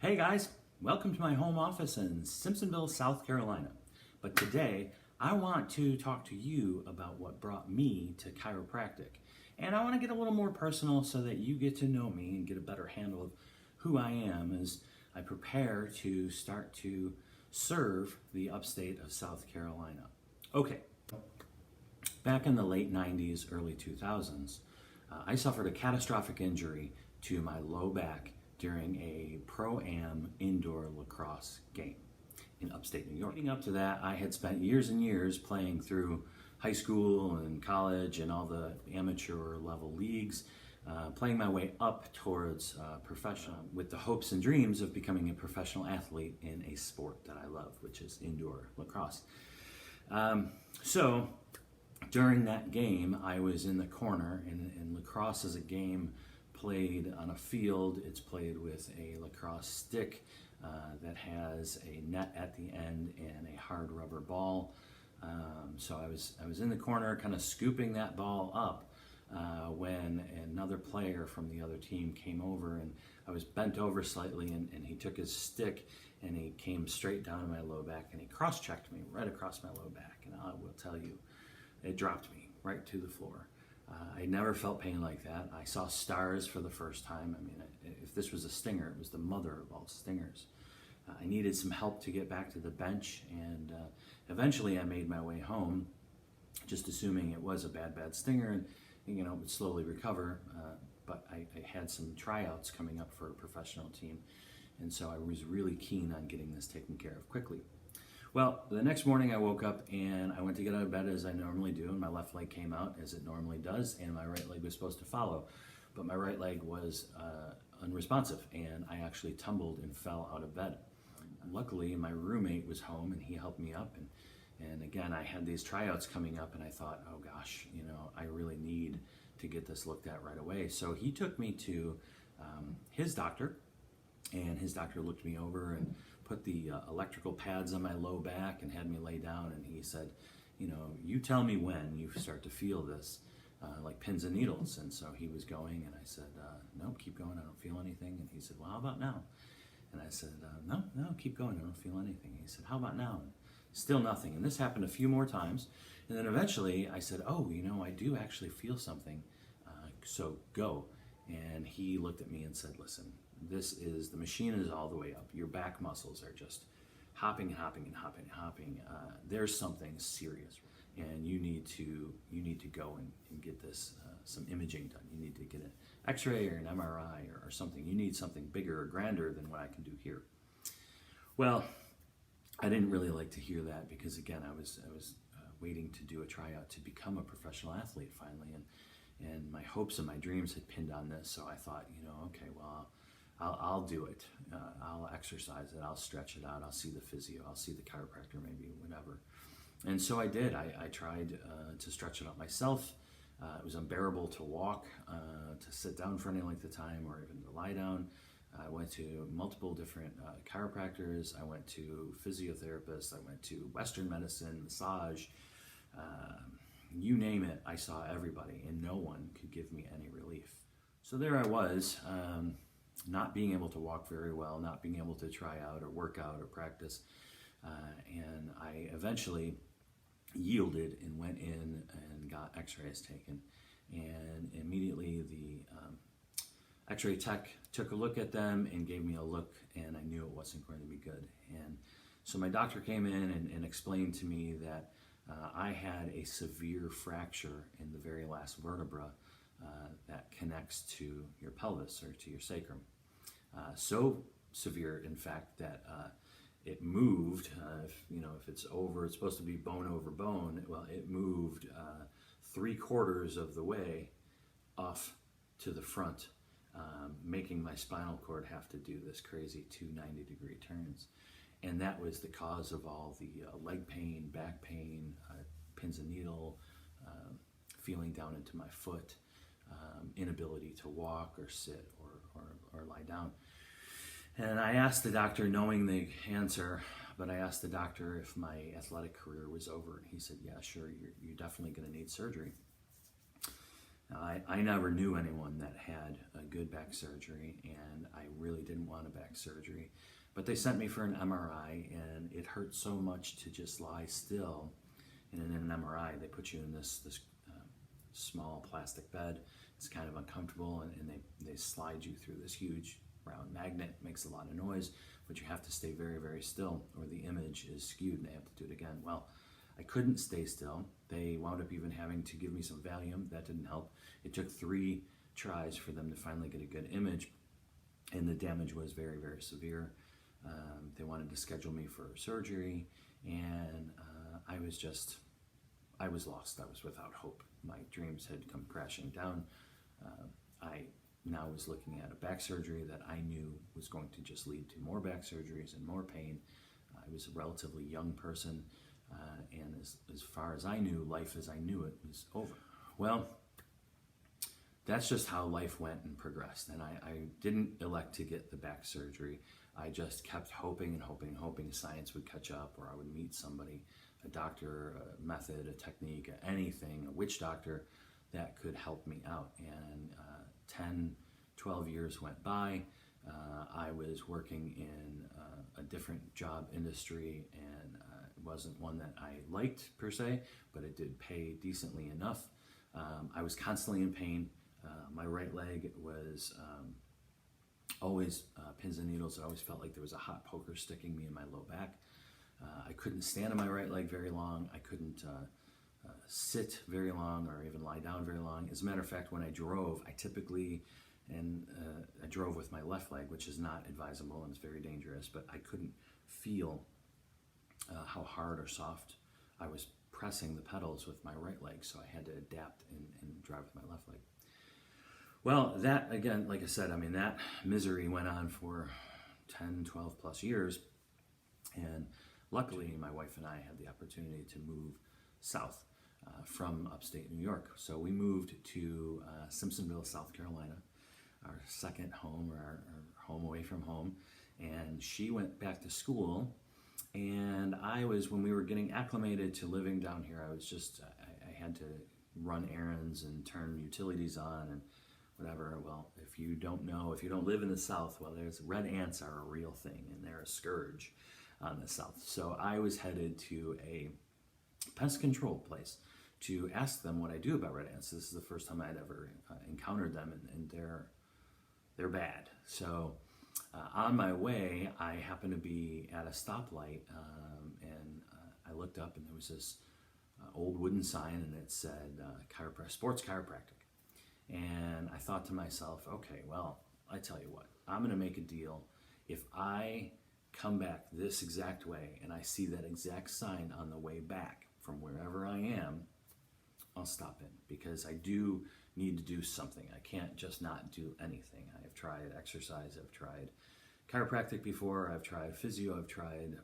Hey guys, welcome to my home office in Simpsonville, South Carolina. But today I want to talk to you about what brought me to chiropractic. And I want to get a little more personal so that you get to know me and get a better handle of who I am as I prepare to start to serve the upstate of South Carolina. Okay, back in the late 90s, early 2000s, I suffered a catastrophic injury to my low back during a pro-am indoor lacrosse game in upstate New York. Leading up to that, I had spent years and years playing through high school and college and all the amateur level leagues, playing my way up towards professional with the hopes and dreams of becoming a professional athlete in a sport that I love, which is indoor lacrosse. So during that game, I was in the corner, and lacrosse is a game played on a field. It's played with a lacrosse stick that has a net at the end and a hard rubber ball. So I was in the corner kind of scooping that ball up when another player from the other team came over, and I was bent over slightly, and he took his stick and he came straight down to my low back and he cross-checked me right across my low back, and I will tell you, it dropped me right to the floor. I never felt pain like that. I saw stars for the first time. I mean, if this was a stinger, it was the mother of all stingers. I needed some help to get back to the bench, and eventually I made my way home, just assuming it was a bad stinger, and would slowly recover. But I had some tryouts coming up for a professional team, and so I was really keen on getting this taken care of quickly. Well, the next morning I woke up and I went to get out of bed as I normally do, and my left leg came out as it normally does, and my right leg was supposed to follow. But my right leg was unresponsive, and I actually tumbled and fell out of bed. Luckily, my roommate was home and he helped me up, and again, I had these tryouts coming up, and I thought, oh gosh, I really need to get this looked at right away. So he took me to his doctor, and his doctor looked me over and put the electrical pads on my low back and had me lay down, and he said, you tell me when you start to feel this, like pins and needles. And so he was going, and I said, no, keep going, I don't feel anything. And he said, well, how about now? And I said, no, keep going, I don't feel anything. He said, how about now? And still nothing. And this happened a few more times, and then eventually I said, oh, I do actually feel something, so go. And he looked at me and said, listen, the machine is all the way up. Your back muscles are just hopping. There's something serious, and you need to go and get this some imaging done. You need to get an X-ray or an MRI or something. You need something bigger or grander than what I can do here. Well, I didn't really like to hear that, because again, I was waiting to do a tryout to become a professional athlete finally, and my hopes and my dreams had pinned on this. So I thought, okay, well, I'll do it. I'll exercise it. I'll stretch it out. I'll see the physio. I'll see the chiropractor, maybe, whatever. And so I did. I tried to stretch it out myself. It was unbearable to walk, to sit down for any length of time, or even to lie down. I went to multiple different chiropractors. I went to physiotherapists. I went to Western medicine, massage. You name it, I saw everybody, and no one could give me any relief. So there I was, not being able to walk very well, not being able to try out or work out or practice. And I eventually yielded and went in and got x-rays taken. And immediately the x-ray tech took a look at them and gave me a look, and I knew it wasn't going to be good. And so my doctor came in and explained to me that I had a severe fracture in the very last vertebra that connects to your pelvis or to your sacrum. So severe, in fact, that it moved. If it's supposed to be bone over bone. Well, it moved 3/4 of the way off to the front, making my spinal cord have to do this crazy 290-degree turns. And that was the cause of all the leg pain, back pain, pins and needle, feeling down into my foot, inability to walk or sit or lie down. And I asked the doctor, knowing the answer, but I asked the doctor if my athletic career was over, and he said, yeah, sure, you're definitely going to need surgery. Now, I never knew anyone that had a good good back surgery, and I really didn't want a back surgery. But they sent me for an MRI, and it hurt so much to just lie still. And in an MRI, they put you in this small plastic bed. It's kind of uncomfortable, and they slide you through this huge round magnet. It makes a lot of noise, but you have to stay very, very still, or the image is skewed, and they have to do it again. Well, I couldn't stay still. They wound up even having to give me some Valium. That didn't help. It took 3 tries for them to finally get a good image, and the damage was very, very severe. They wanted to schedule me for surgery, and I was lost. I was without hope. My dreams had come crashing down. I now was looking at a back surgery that I knew was going to just lead to more back surgeries and more pain. I was a relatively young person, and as far as I knew, life as I knew it was over. Well, that's just how life went and progressed, and I didn't elect to get the back surgery. I just kept hoping and hoping science would catch up, or I would meet somebody, a doctor, a method, a technique, anything, a witch doctor that could help me out. And 10, 12 years went by. I was working in a different job industry, and it wasn't one that I liked per se, but it did pay decently enough. I was constantly in pain. My right leg was always pins and needles. I always felt like there was a hot poker sticking me in my low back. I couldn't stand on my right leg very long. I couldn't sit very long or even lie down very long. As a matter of fact, when I drove, I drove with my left leg, which is not advisable and it's very dangerous, but I couldn't feel how hard or soft I was pressing the pedals with my right leg, so I had to adapt and drive with my left leg. Well, that, again, like I said, that misery went on for 10, 12 plus years, and luckily my wife and I had the opportunity to move south from upstate New York. So we moved to Simpsonville, South Carolina, our second home, or our home away from home, and she went back to school, and when we were getting acclimated to living down here, I had to run errands and turn utilities on and whatever. Well, if you don't live in the South, well, red ants are a real thing, and they're a scourge on the South. So I was headed to a pest control place to ask them what I do about red ants. This is the first time I'd ever encountered them, and they're bad. So on my way, I happened to be at a stoplight, and I looked up, and there was this old wooden sign, and it said sports chiropractic. And I thought to myself, okay, well, I tell you what, I'm going to make a deal. If I come back this exact way and I see that exact sign on the way back from wherever I am, I'll stop in, because I do need to do something. I can't just not do anything. I've tried exercise, I've tried chiropractic before, I've tried physio, I've tried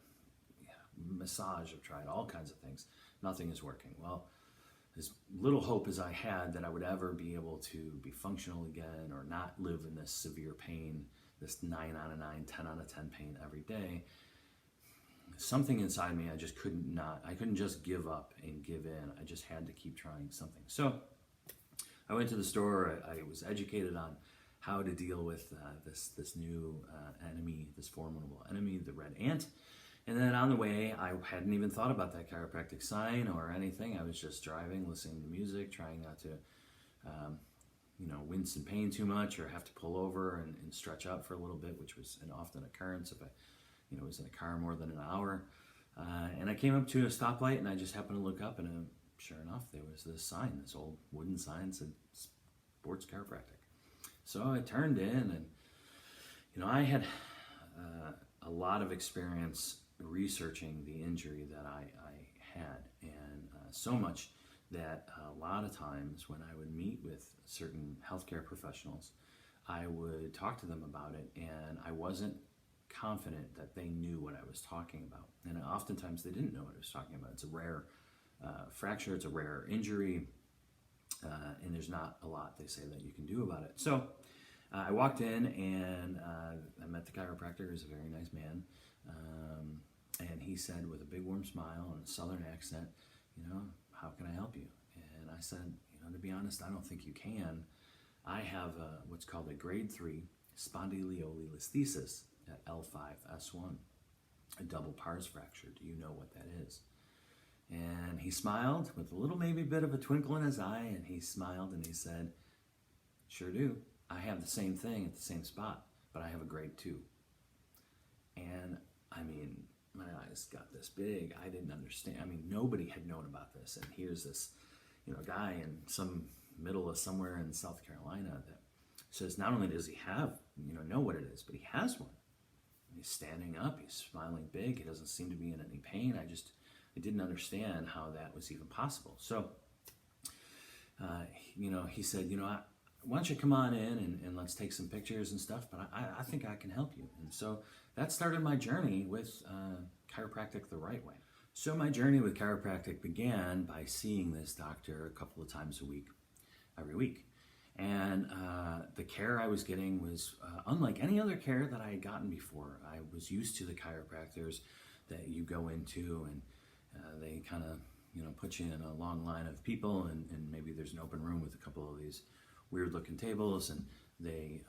massage, I've tried all kinds of things. Nothing is working. Well, as little hope as I had that I would ever be able to be functional again or not live in this severe pain, this 9 out of 9, 10 out of 10 pain every day, something inside me, I couldn't just give up and give in. I just had to keep trying something. So I went to the store. I was educated on how to deal with this new enemy, this formidable enemy, the red ant. And then on the way, I hadn't even thought about that chiropractic sign or anything. I was just driving, listening to music, trying not to, wince in pain too much or have to pull over and stretch out for a little bit, which was an often occurrence if I, was in a car more than an hour. And I came up to a stoplight, and I just happened to look up, and sure enough, there was this sign, this old wooden sign said sports chiropractic. So I turned in, and I had a lot of experience researching the injury that I had, and so much that a lot of times when I would meet with certain healthcare professionals, I would talk to them about it, and I wasn't confident that they knew what I was talking about. And oftentimes they didn't know what I was talking about. It's a rare fracture, it's a rare injury, and there's not a lot, they say, that you can do about it. So I walked in, and I met the chiropractor, who's a very nice man, and he said with a big warm smile and a southern accent, how can I help you? And I said, to be honest, I don't think you can. I have what's called a grade 3 spondylolisthesis at L5-S1, a double pars fracture. Do you know what that is? And he smiled with a little maybe bit of a twinkle in his eye, and he smiled and he said, sure do. I have the same thing at the same spot, but I have a grade 2. And I mean, my eyes got this big. I didn't understand. I mean, nobody had known about this. And here's this, guy in some middle of somewhere in South Carolina that says not only does he have, know what it is, but he has one. And he's standing up. He's smiling big. He doesn't seem to be in any pain. I didn't understand how that was even possible. So, he said, why don't you come on in and let's take some pictures and stuff, but I think I can help you. And so that started my journey with chiropractic the right way. So my journey with chiropractic began by seeing this doctor a couple of times a week, every week. And the care I was getting was unlike any other care that I had gotten before. I was used to the chiropractors that you go into and they kind of, put you in a long line of people and maybe there's an open room with a couple of these weird looking tables and they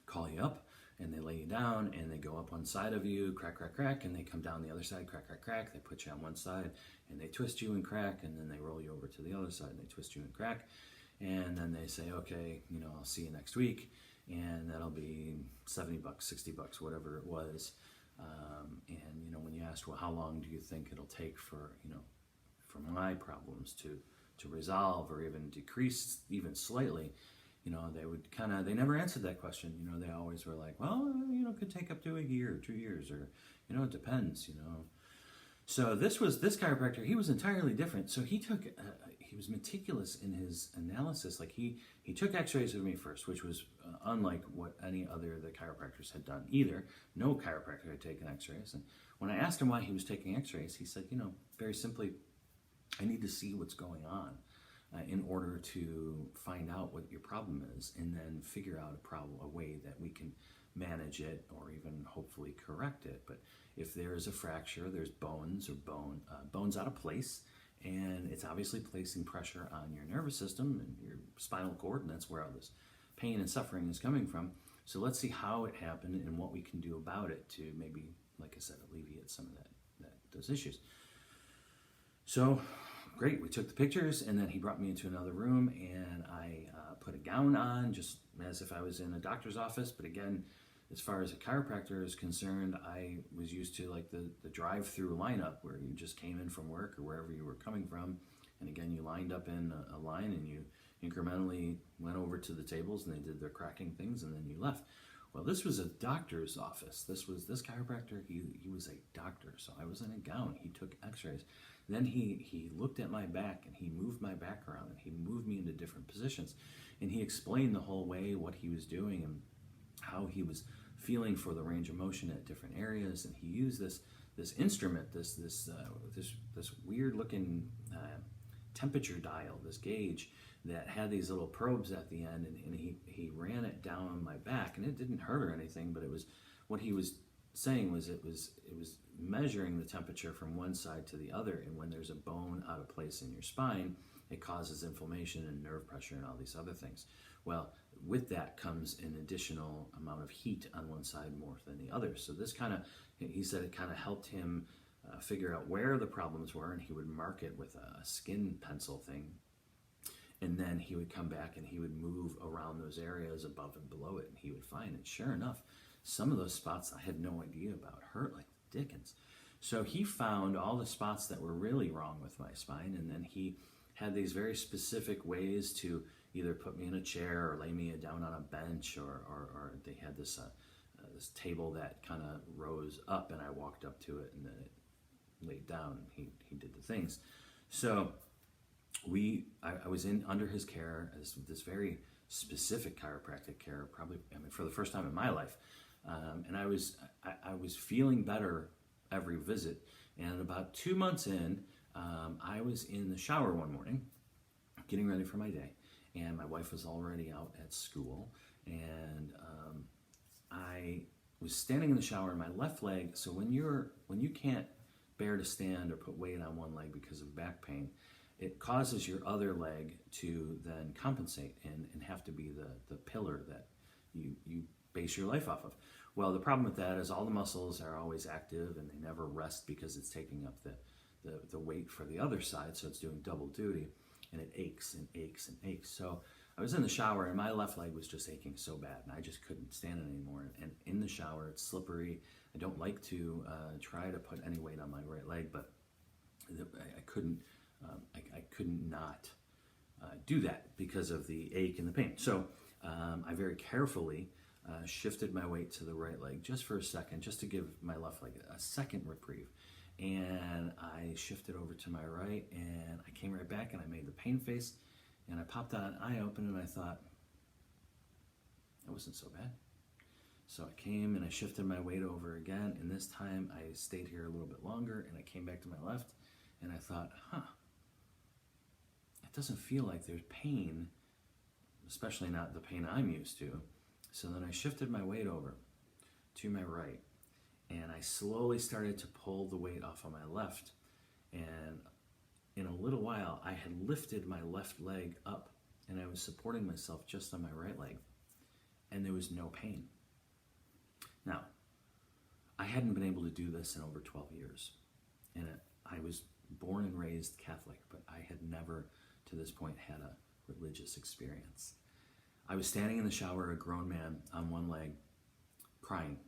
call you up and they lay you down and they go up one side of you, crack, crack, crack, and they come down the other side, crack, crack, crack. They put you on one side and they twist you and crack, and then they roll you over to the other side and they twist you and crack. And then they say, okay, I'll see you next week. And that'll be $70, $60, whatever it was. And, when you asked, well, how long do you think it'll take for my problems to resolve or even decrease even slightly, they would they never answered that question. They always were like, well, it could take up to a year or 2 years or, it depends, So this chiropractor, he was entirely different. So he was meticulous in his analysis. Like he took x-rays of me first, which was unlike what any other of the chiropractors had done either. No chiropractor had taken x-rays. And when I asked him why he was taking x-rays, he said, very simply, I need to see what's going on in order to find out what your problem is and then figure out a way that we can manage it or even hopefully correct it. But if there is a fracture, there's bones or bones out of place, and it's obviously placing pressure on your nervous system and your spinal cord, and that's where all this pain and suffering is coming from. So let's see how it happened and what we can do about it to maybe, like I said, alleviate some of those issues. So great, we took the pictures, and then he brought me into another room, and I put a gown on just as if I was in a doctor's office. But again, as far as a chiropractor is concerned, I was used to like the drive-through lineup where you just came in from work or wherever you were coming from, and again, you lined up in a line and you incrementally went over to the tables and they did their cracking things, and then you left. Well, this was a doctor's office. This chiropractor, he was a doctor, so I was in a gown. He took x-rays. Then he looked at my back and he moved my back around and he moved me into different positions. And he explained the whole way what he was doing and how he was feeling for the range of motion at different areas. And he used this instrument, this weird looking temperature dial, this gauge that had these little probes at the end, and he ran it down my back, and it didn't hurt or anything, but it was what he was saying was it was measuring the temperature from one side to the other, and when there's a bone out of place in your spine, it causes inflammation and nerve pressure and all these other things. Well, with that comes an additional amount of heat on one side more than the other. So this he said it kind of helped him figure out where the problems were, and he would mark it with a skin pencil thing. And then he would come back and he would move around those areas above and below it, and he would find it. Sure enough, some of those spots I had no idea about hurt like the dickens. So he found all the spots that were really wrong with my spine, and then he had these very specific ways to either put me in a chair or lay me down on a bench, or they had this table that kind of rose up, and I walked up to it, and then it laid down. He did the things. So I was under his care as this very specific chiropractic care, probably, for the first time in my life. And I was feeling better every visit. And about 2 months in, I was in the shower one morning, getting ready for my day. And my wife was already out at school. And I was standing in the shower, and my left leg, so when you can't bear to stand or put weight on one leg because of back pain, it causes your other leg to then compensate and have to be the pillar that you base your life off of. Well, the problem with that is all the muscles are always active and they never rest because it's taking up the weight for the other side, so it's doing double duty, and it aches and aches and aches. So I was in the shower and my left leg was just aching so bad and I just couldn't stand it anymore. And in the shower, it's slippery. I don't like to try to put any weight on my right leg, but I couldn't. I couldn't not do that because of the ache and the pain. So I very carefully shifted my weight to the right leg just for a second, just to give my left leg a second reprieve. And I shifted over to my right, and I came right back, and I made the pain face, and I popped out an eye open, and I thought, that wasn't so bad. So I came and I shifted my weight over again, and this time I stayed here a little bit longer, and I came back to my left, and I thought, it doesn't feel like there's pain, especially not the pain I'm used to. So then I shifted my weight over to my right, and I slowly started to pull the weight off on my left. And in a little while, I had lifted my left leg up, and I was supporting myself just on my right leg, and there was no pain. Now, I hadn't been able to do this in over 12 years, and I was born and raised Catholic, but I had never to this point had a religious experience. I was standing in the shower, a grown man on one leg, crying.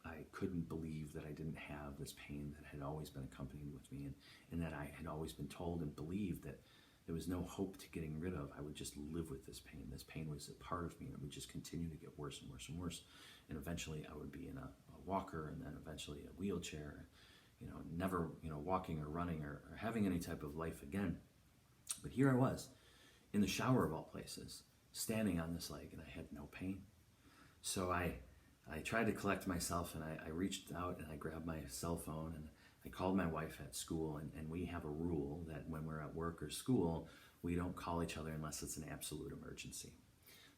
I couldn't believe that I didn't have this pain that had always been accompanied with me, and that I had always been told and believed that there was no hope to getting rid of. I would just live with this pain. This pain was a part of me, and it would just continue to get worse and worse and worse. And eventually I would be in a walker, and then eventually a wheelchair, never, walking or running or having any type of life again. But here I was, in the shower of all places, standing on this leg, and I had no pain. So I tried to collect myself, and I reached out and I grabbed my cell phone, and I called my wife at school, and we have a rule that when we're at work or school, we don't call each other unless it's an absolute emergency.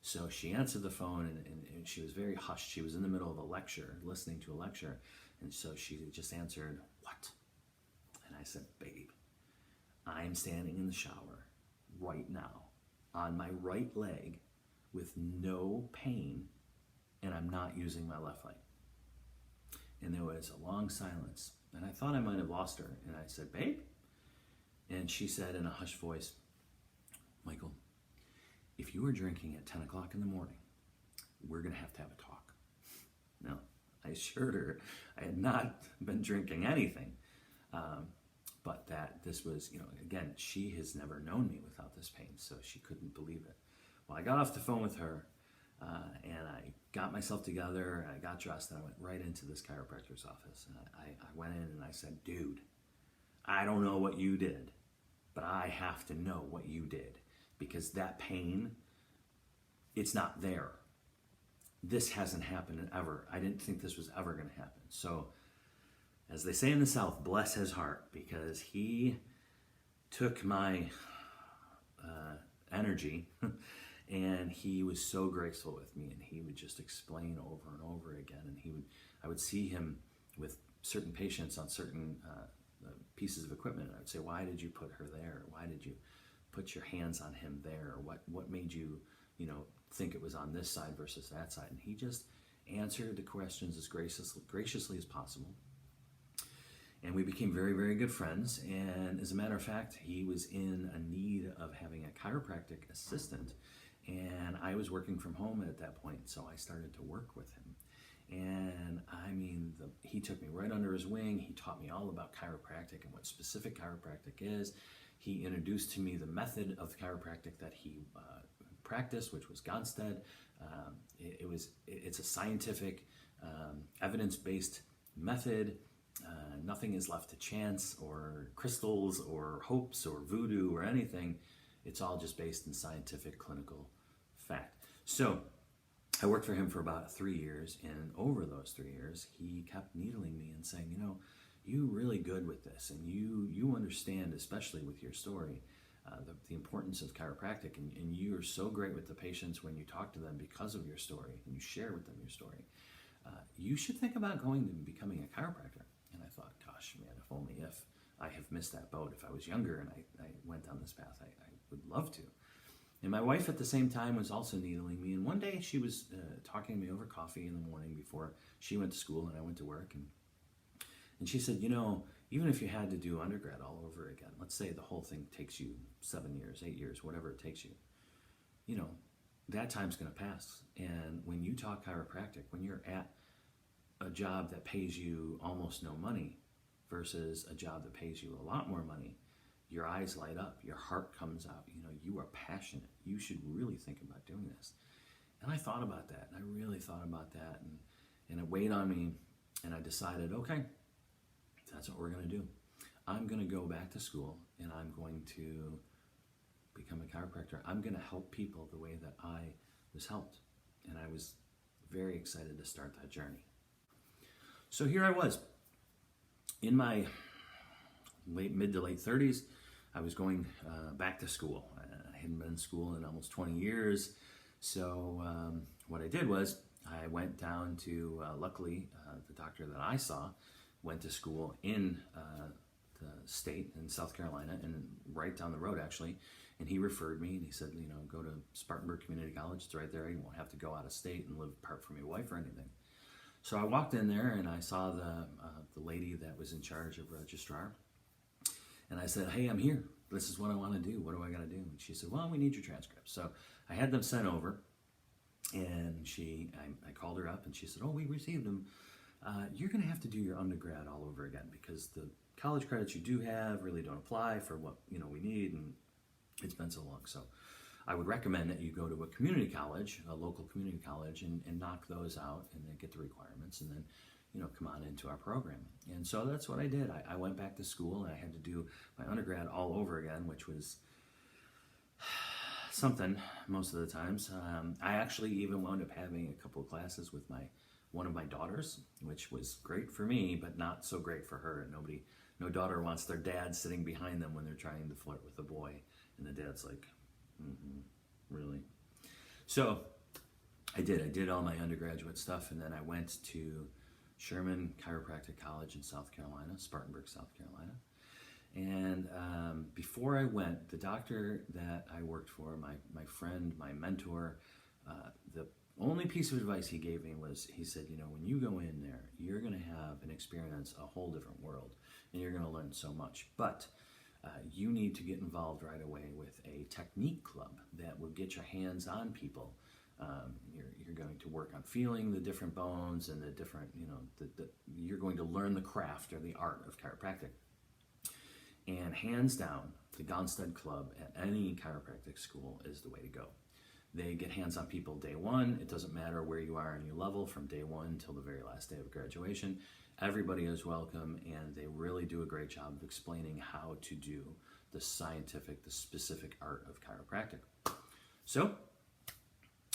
So she answered the phone, and she was very hushed. She was in the middle of a lecture, listening to a lecture, and so she just answered, "What?" And I said, "Babe, I'm standing in the shower right now on my right leg with no pain, and I'm not using my left leg." And there was a long silence, and I thought I might have lost her. And I said, "Babe?" And she said in a hushed voice, "Michael, if you were drinking at 10 o'clock in the morning, we're going to have a talk." Now, I assured her I had not been drinking anything, but that this was, again, she has never known me without this pain, so she couldn't believe it. Well, I got off the phone with her, and I got myself together, and I got dressed, and I went right into this chiropractor's office. And I went in and I said, "Dude, I don't know what you did, but I have to know what you did, because that pain, it's not there. This hasn't happened ever. I didn't think this was ever going to happen." So, as they say in the South, bless his heart, because he took my energy and he was so graceful with me, and he would just explain over and over again. And I would see him with certain patients on certain pieces of equipment, and I would say, "Why did you put her there? Why did you put your hands on him there? What made you, think it was on this side versus that side?" And he just answered the questions as graciously as possible. And we became very, very good friends. And as a matter of fact, he was in a need of having a chiropractic assistant. And I was working from home at that point, so I started to work with him. And he took me right under his wing. He taught me all about chiropractic and what specific chiropractic is. He introduced to me the method of chiropractic that he practiced, which was Gonstead. It's a scientific, evidence-based method. Nothing is left to chance or crystals or hopes or voodoo or anything. It's all just based in scientific clinical fact. So I worked for him for about 3 years, and over those 3 years, he kept needling me and saying, "You're really good with this, and you understand, especially with your story, the importance of chiropractic, and you are so great with the patients when you talk to them because of your story, and you share with them your story. You should think about going and becoming a chiropractor." And I thought, gosh, man, if only if I have missed that boat. If I was younger and I went down this path, I would love to. And my wife at the same time was also needling me. And one day she was talking to me over coffee in the morning before she went to school and I went to work. And she said, even if you had to do undergrad all over again, let's say the whole thing takes you 7 years, 8 years, whatever it takes you, that time's going to pass. And when you talk chiropractic, when you're at a job that pays you almost no money versus a job that pays you a lot more money, your eyes light up, your heart comes out, you are passionate. You should really think about doing this. And I thought about that, and I really thought about that, and it weighed on me, and I decided, okay, that's what we're going to do. I'm going to go back to school, and I'm going to become a chiropractor. I'm going to help people the way that I was helped, and I was very excited to start that journey. So here I was, in my mid to late 30s. I was going back to school. I hadn't been in school in almost 20 years. So what I did was I went down to, luckily, the doctor that I saw went to school in the state in South Carolina, and right down the road actually. And he referred me, and he said, go to Spartanburg Community College. It's right there. You won't have to go out of state and live apart from your wife or anything. So I walked in there, and I saw the lady that was in charge of registrar. And I said, hey, I'm here. This is what I want to do. What do I got to do? And she said, well, we need your transcripts. So I had them sent over, and I called her up, and she said, oh, we received them. You're going to have to do your undergrad all over again because the college credits you do have really don't apply for what we need, and it's been so long. So I would recommend that you go to a community college, a local community college, and knock those out and then get the requirements, and then come on into our program. And so that's what I did. I went back to school, and I had to do my undergrad all over again, which was something most of the times. I actually even wound up having a couple of classes with one of my daughters, which was great for me, but not so great for her. No daughter wants their dad sitting behind them when they're trying to flirt with a boy, and the dad's like, really? So I did all my undergraduate stuff, and then I went to Sherman Chiropractic College in South Carolina, Spartanburg, South Carolina. And before I went, the doctor that I worked for, my friend, my mentor, the only piece of advice he gave me was, he said, when you go in there, you're going to have and experience a whole different world, and you're going to learn so much. But you need to get involved right away with a technique club that will get your hands on people. You're going to work on feeling the different bones and the different, you're going to learn the craft or the art of chiropractic. And hands down, the Gonstead Club at any chiropractic school is the way to go. They get hands on people day one. It doesn't matter where you are in your level from day one until the very last day of graduation. Everybody is welcome, and they really do a great job of explaining how to do the specific art of chiropractic. So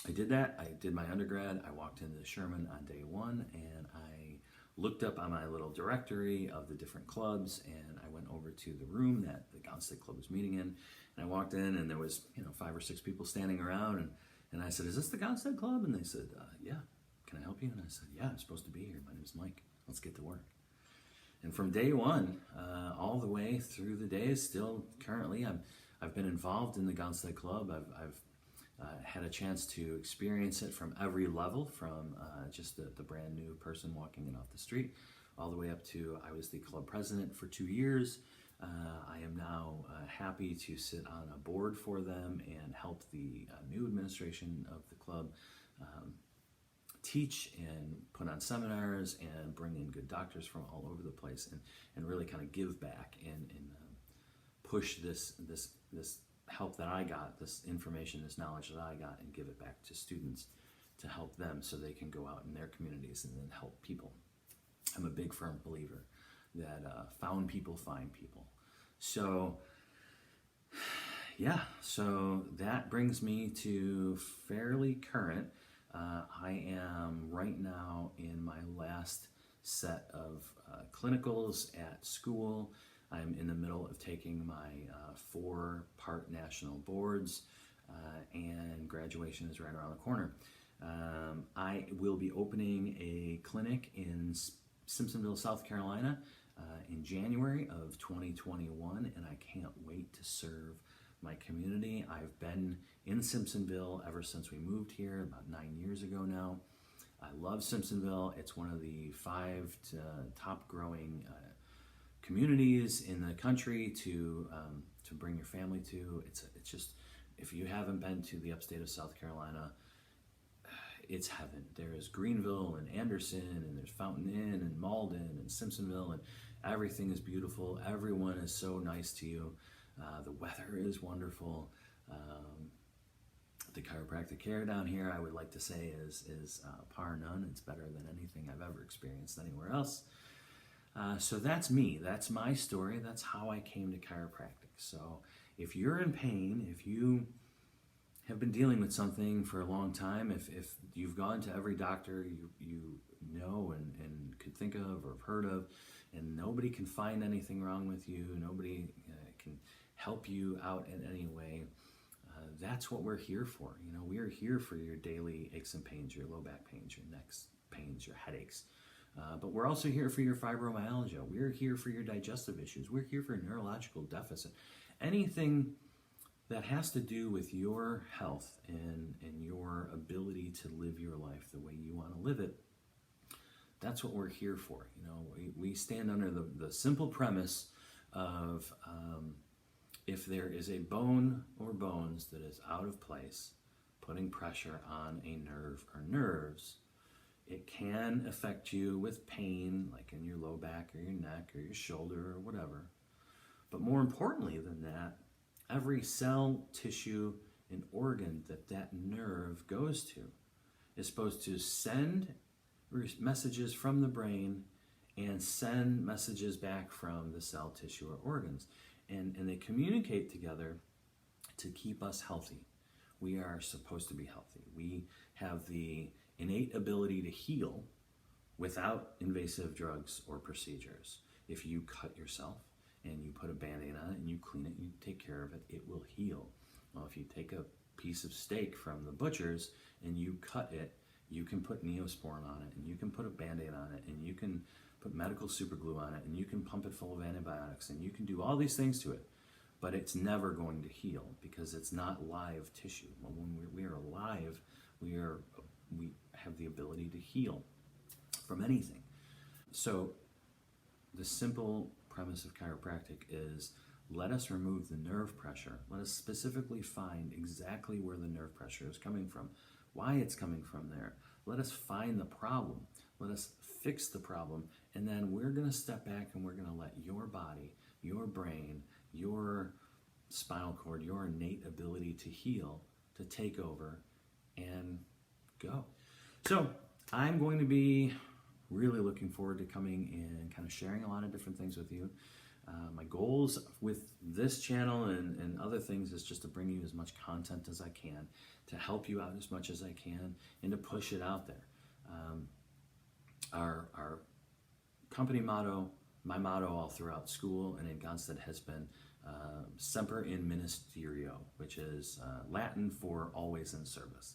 I did that. I did my undergrad. I walked into Sherman on day one, and I looked up on my little directory of the different clubs, and I went over to the room that the Gonstead Club was meeting in, and I walked in, and there was 5 or 6 people standing around, and I said, is this the Gonstead Club? And they said, yeah, can I help you? And I said, yeah, I'm supposed to be here. My name is Mike. Let's get to work. And from day one, all the way through the days, still currently, I've been involved in the Gonstead Club. I've had a chance to experience it from every level, from just the brand new person walking in off the street, all the way up to I was the club president for 2 years. I am now happy to sit on a board for them and help the new administration of the club teach and put on seminars and bring in good doctors from all over the place, and really kind of give back and push this help that I got, this information, this knowledge that I got, and give it back to students to help them so they can go out in their communities and then help people. I'm a big firm believer that found people find people. So yeah, so that brings me to fairly current. I am right now in my last set of clinicals at school. I'm in the middle of taking my 4-part national boards, and graduation is right around the corner. I will be opening a clinic in Simpsonville, South Carolina, in January of 2021, and I can't wait to serve my community. I've been in Simpsonville ever since we moved here about 9 years ago now. I love Simpsonville. It's one of the 5 top growing communities in the country to bring your family to. It's just, if you haven't been to the upstate of South Carolina, it's heaven. There's Greenville and Anderson, and there's Fountain Inn and Malden and Simpsonville, and everything is beautiful. Everyone is so nice to you. The weather is wonderful. The chiropractic care down here, I would like to say, is par none. It's better than anything I've ever experienced anywhere else. So that's me. That's my story. That's how I came to chiropractic. So if you're in pain, if you have been dealing with something for a long time, if you've gone to every doctor you know and could think of or have heard of, and nobody can find anything wrong with you, nobody can help you out in any way, that's what we're here for. You know, we are here for your daily aches and pains, your low back pains, your neck pains, your headaches. But we're also here for your fibromyalgia. We're here for your digestive issues. We're here for neurological deficit. Anything that has to do with your health and your ability to live your life the way you want to live it, that's what we're here for. You know, we stand under the simple premise of if there is a bone or bones that is out of place, putting pressure on a nerve or nerves, it can affect you with pain, like in your low back or your neck or your shoulder or whatever. But more importantly than that, every cell, tissue, and organ that nerve goes to is supposed to send messages from the brain and send messages back from the cell, tissue, or organs. And they communicate together to keep us healthy. We are supposed to be healthy. We have the innate ability to heal without invasive drugs or procedures. If you cut yourself and you put a Band-Aid on it and you clean it and you take care of it, it will heal. Well, if you take a piece of steak from the butcher's and you cut it, you can put Neosporin on it, and you can put a Band-Aid on it, and you can put medical superglue on it, and you can pump it full of antibiotics, and you can do all these things to it, but it's never going to heal because it's not live tissue. Well, when we are alive, we have the ability to heal from anything. So the simple premise of chiropractic is, let us remove the nerve pressure. Let us specifically find exactly where the nerve pressure is coming from, why it's coming from there. Let us find the problem. Let us fix the problem. And then we're going to step back and we're going to let your body, your brain, your spinal cord, your innate ability to heal, to take over and go. So I'm going to be really looking forward to coming and kind of sharing a lot of different things with you. My goals with this channel and other things is just to bring you as much content as I can, to help you out as much as I can, and to push it out there. Our company motto, my motto all throughout school and in Gonstead has been Semper in Ministerio, which is Latin for always in service.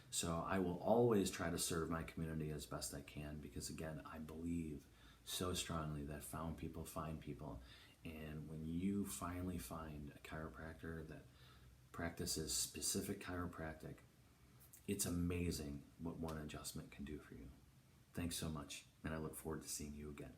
So I will always try to serve my community as best I can because, again, I believe so strongly that found people find people. And when you finally find a chiropractor that practices specific chiropractic, it's amazing what one adjustment can do for you. Thanks so much, and I look forward to seeing you again.